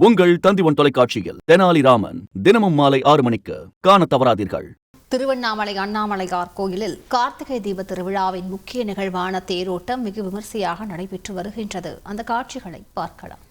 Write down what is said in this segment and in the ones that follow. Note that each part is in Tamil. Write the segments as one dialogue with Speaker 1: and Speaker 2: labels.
Speaker 1: உங்கள் தந்திவன் தொலைக்காட்சியில் தெனாலிராமன் தினமும் மாலை 6 மணிக்கு காண தவறாதீர்கள்.
Speaker 2: திருவண்ணாமலை அண்ணாமலையார் கோயிலில் கார்த்திகை தீப திருவிழாவின் முக்கிய நிகழ்வான தேரோட்டம் மிக விமர்சையாக நடைபெற்று வருகின்றது. அந்த காட்சிகளை பார்க்கலாம்.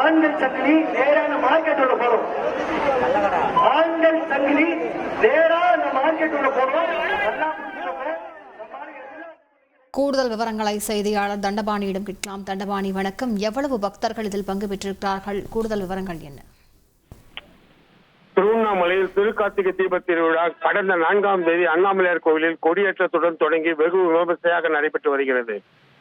Speaker 3: ஆண்கள் சங்கிலி நேரான மார்க்கெட்டோட போறோம். ஆண்கள் சங்கிலி நேரான மார்க்கெட்டோட போறோம்.
Speaker 2: கூடுதல் விவரங்களை செய்தியாளர் தண்டபாணியிடம் கேட்கலாம். தண்டபாணி, வணக்கம். எவ்வளவு பக்தர்கள் இதில் பங்கு பெற்றிருக்கிறார்கள்? கூடுதல் விவரங்கள் என்ன?
Speaker 4: திருவண்ணாமலையில் திருக்கார்த்திகை தீப திருவிழா கடந்த 4ஆம் தேதி அண்ணாமலையார் கோவிலில் கொடியேற்றத்துடன் தொடங்கி வெகு விமர்சையாக நடைபெற்று வருகிறது.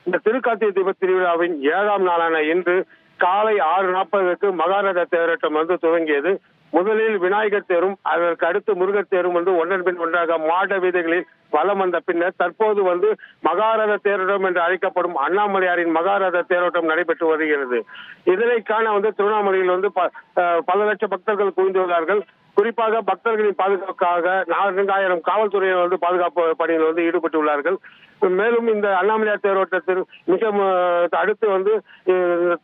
Speaker 4: இந்த திருக்கார்த்திகை தீப திருவிழாவின் 7ஆம் நாளான இன்று காலை 6:40க்கு மகாரத தேரோட்டம் துவங்கியது. முதலில் விநாயகர் தேரும் அதற்கு அடுத்து முருகர் தேரும் ஒன்றன் பின் ஒன்றாக மாட வீதிகளில் வலம் வந்த பின்னர் தற்போது மகாரத தேரோட்டம் என்று அழைக்கப்படும் அண்ணாமலையாரின் மகாரத தேரோட்டம் நடைபெற்று வருகிறது. இதனை காண திருவண்ணாமலையில் பல லட்சம் பக்தர்கள் குவிந்துள்ளார்கள். குறிப்பாக பக்தர்களின் பாதுகாப்புக்காக 4000 காவல்துறையினர் பாதுகாப்பு பணியில் ஈடுபட்டுள்ளார்கள். மேலும் இந்த அண்ணாமலையார் தேரோட்டத்தில் மிக அடுத்து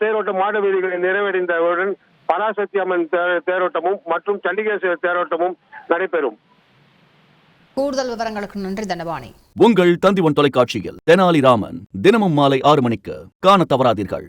Speaker 4: தேரோட்ட மாட வீதிகளில் நிறைவடைந்தவுடன் பராசக்தி அம்மன் தேரோட்டமும் மற்றும் சண்டிகேஸ்வரர் தேரோட்டமும் நடைபெறும்.
Speaker 2: கூடுதல் விவரங்களுக்கு நன்றி தண்டபாணி.
Speaker 1: உங்கள் தந்திவன் தொலைக்காட்சியில் தெனாலிராமன் தினமும் மாலை 6 மணிக்கு காண தவறாதீர்கள்.